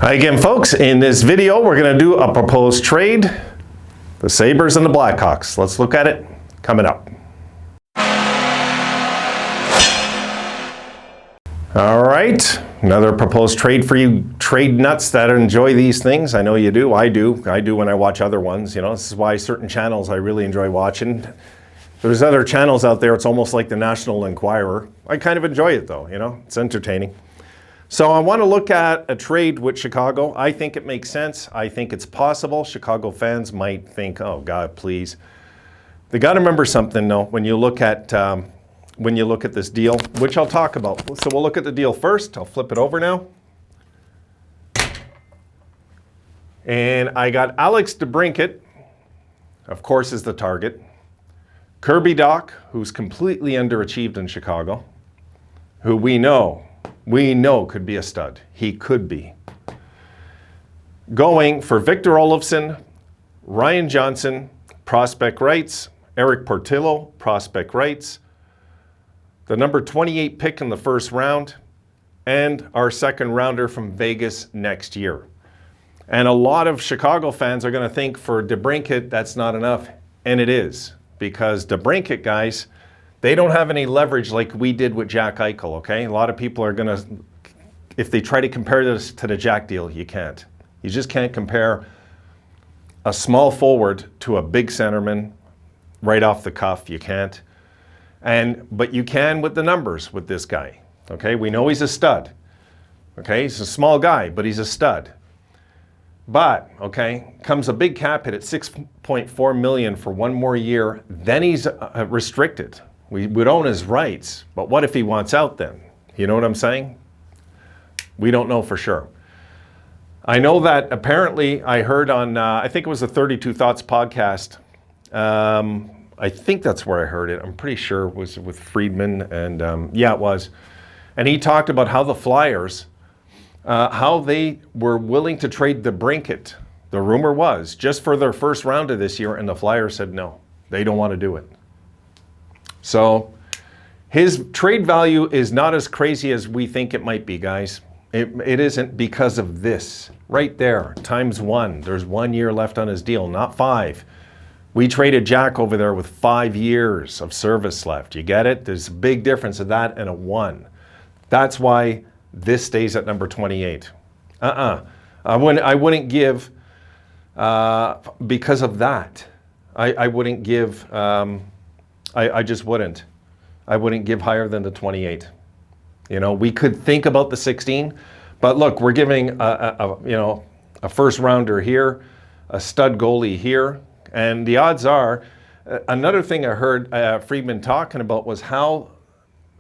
Hi again, folks. In this video, we're going to do a proposed trade, the Sabres and the Blackhawks. Let's look at it coming up. All right, another proposed trade for you trade nuts that enjoy these things. I know you do. I do when I watch other ones. You know, this is why certain channels I really enjoy watching. There's other channels out there. It's almost like the National Enquirer. I kind of enjoy it though. You know, it's entertaining. So I want to look at a trade with Chicago. I think it makes sense. I think it's possible. Chicago fans might think, "Oh God, please." They got to remember something though. When you look at this deal, which I'll talk about. So we'll look at the deal first. I'll flip it over now. And I got Alex DeBrincat, of course, is the target. Kirby Dach, who's completely underachieved in Chicago, who we know could be a stud. He could be. Going for Victor Olofsson, Ryan Johnson, prospect rights, Eric Portillo, prospect rights, the number 28 pick in the first round, and our second rounder from Vegas next year. And a lot of Chicago fans are going to think for DeBrincat that's not enough, and it is. Because DeBrincat, guys, they don't have any leverage like we did with Jack Eichel, okay? A lot of people are gonna, if they try to compare this to the Jack deal, you can't. You just can't compare a small forward to a big centerman right off the cuff. You can't. But you can with the numbers with this guy, okay? We know he's a stud, okay? He's a small guy, but he's a stud. But, okay, comes a big cap hit at $6.4 million for one more year, then he's restricted. We would own his rights, but what if he wants out then? You know what I'm saying? We don't know for sure. I know that apparently I heard on, I think it was the 32 Thoughts podcast. I think that's where I heard it. I'm pretty sure it was with Friedman, and yeah, it was. And he talked about how the Flyers, how they were willing to trade DeBrincat, the rumor was, just for their first round of this year, and the Flyers said no, they don't want to do it. So his trade value is not as crazy as we think it might be, guys. It isn't because of this. Right there, ×1. There's 1 year left on his deal, not 5. We traded Jack over there with 5 years of service left. You get it? There's a big difference of that and a 1. That's why this stays at number 28. I wouldn't give, because of that, I wouldn't give, I just wouldn't. I wouldn't give higher than the 28. You know, we could think about the 16, but look, we're giving a first rounder here, a stud goalie here, and the odds are, another thing I heard Friedman talking about was how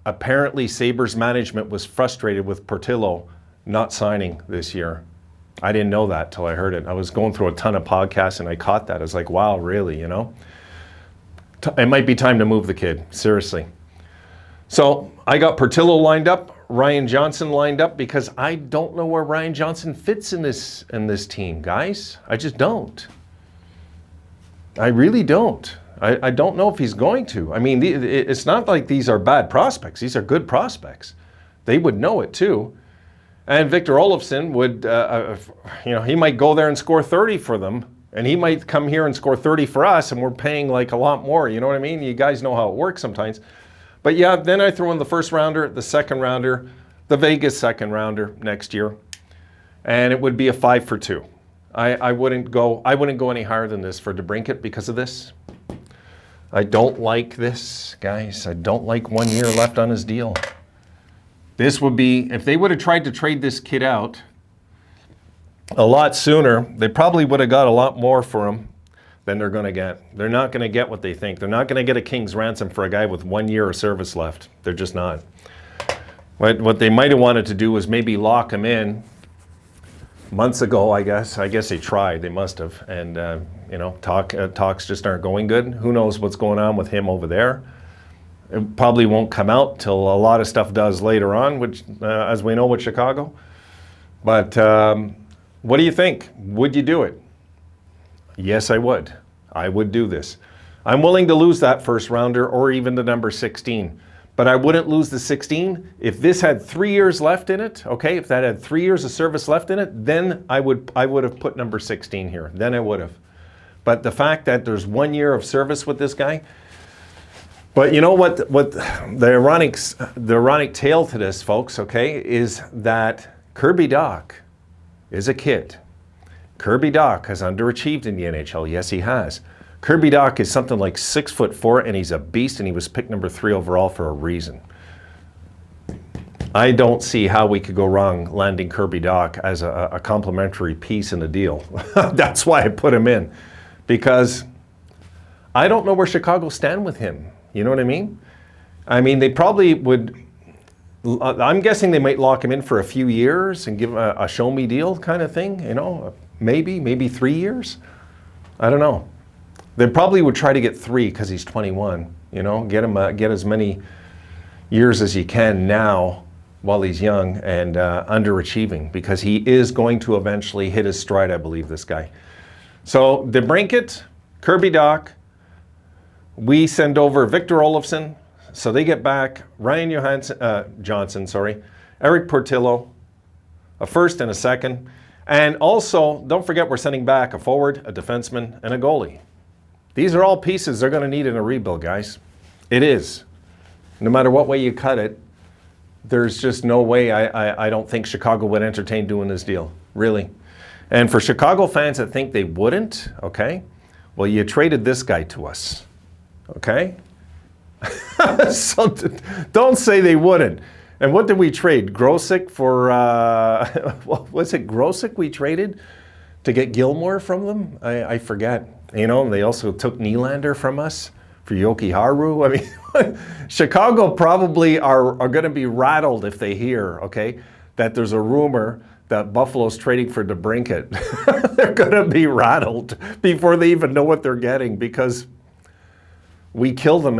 apparently Sabres management was frustrated with Portillo not signing this year. I didn't know that till I heard it. I was going through a ton of podcasts and I caught that. I was like, wow, really, you know? It might be time to move the kid, seriously. So I got Portillo lined up, Ryan Johnson lined up, because I don't know where Ryan Johnson fits in this team, guys. I just don't. I really don't. I don't know if he's going to. I mean, it's not like these are bad prospects. These are good prospects. They would know it too. And Victor Olofsson would, he might go there and score 30 for them. And he might come here and score 30 for us, and we're paying like a lot more. You know what I mean? You guys know how it works sometimes. But yeah, then I throw in the first rounder, the second rounder, the Vegas second rounder next year. And it would be a 5 for 2. I wouldn't go any higher than this for DeBrincat because of this. I don't like this, guys. I don't like 1 year left on his deal. This would be, if they would have tried to trade this kid out a lot sooner, they probably would have got a lot more for him than they're going to get. They're not going to get what they think. They're not going to get a king's ransom for a guy with 1 year of service left. They're just not. What they might have wanted to do was maybe lock him in months ago, I guess. I guess they tried. They must have. And, talks just aren't going good. Who knows what's going on with him over there. It probably won't come out till a lot of stuff does later on, which, as we know with Chicago. But what do you think? Would you do it? Yes, I would. I would do this. I'm willing to lose that first rounder or even the number 16. but I wouldn't lose the 16. If this had 3 years left in it, okay, if that had 3 years of service left in it, then I would have put number 16 here. Then I would have. But the fact that there's 1 year of service with this guy, but you know what the ironic tale to this, folks, okay, is that Kirby Dach is a kid. Kirby Dach has underachieved in the NHL. Yes, he has. Kirby Dach is something like 6'4", and he's a beast, and he was picked number 3 overall for a reason. I don't see how we could go wrong landing Kirby Dach as a complimentary piece in the deal. That's why I put him in, because I don't know where Chicago stand with him. You know what I mean? I mean, they probably would, I'm guessing they might lock him in for a few years and give him a show-me deal kind of thing, you know, maybe 3 years. I don't know. They probably would try to get 3 because he's 21, you know, get as many years as you can now while he's young and underachieving, because he is going to eventually hit his stride, I believe, this guy. So DeBrincat, Kirby Dach, we send over Victor Olofsson, so they get back Ryan Johnson, Eric Portillo, a first and a second. And also, don't forget, we're sending back a forward, a defenseman, and a goalie. These are all pieces they're going to need in a rebuild, guys. It is. No matter what way you cut it, there's just no way I don't think Chicago would entertain doing this deal, really. And for Chicago fans that think they wouldn't, okay, well, you traded this guy to us, okay? So don't say they wouldn't. And what did we trade? Grosek for, what was it Grosek we traded to get Gilmore from them? I forget. You know, they also took Nylander from us for Yoki Haru. I mean, Chicago probably are going to be rattled if they hear, okay, that there's a rumor that Buffalo's trading for DeBrincat. They're going to be rattled before they even know what they're getting, because we kill them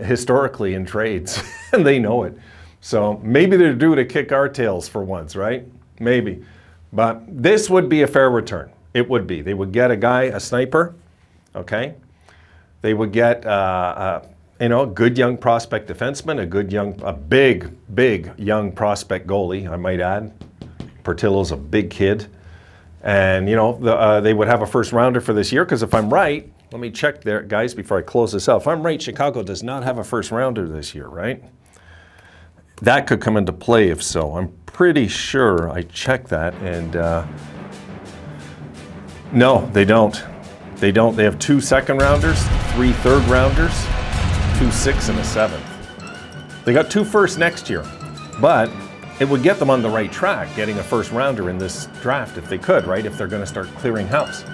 historically in trades, and they know it. So maybe they're due to kick our tails for once, right? Maybe. But this would be a fair return. It would be. They would get a guy, a sniper, okay? They would get, you know, a good young prospect defenseman, a big young prospect goalie, I might add. Portillo's a big kid. And, you know, they would have a first rounder for this year, because if I'm right, let me check there, guys, before I close this out. If I'm right, Chicago does not have a first rounder this year, right? That could come into play if so. I'm pretty sure I checked that, and no, they don't. They don't. They have 2 second rounders, 3 third rounders, 2 6th, and a 7th. They got 2 firsts next year, but it would get them on the right track, getting a first rounder in this draft if they could, right? If they're going to start clearing house,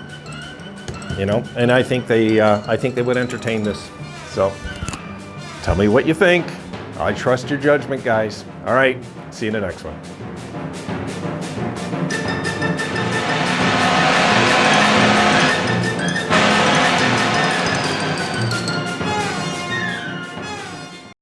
you know. And I think they would entertain this. So, tell me what you think. I trust your judgment, guys. All right, see you in the next one.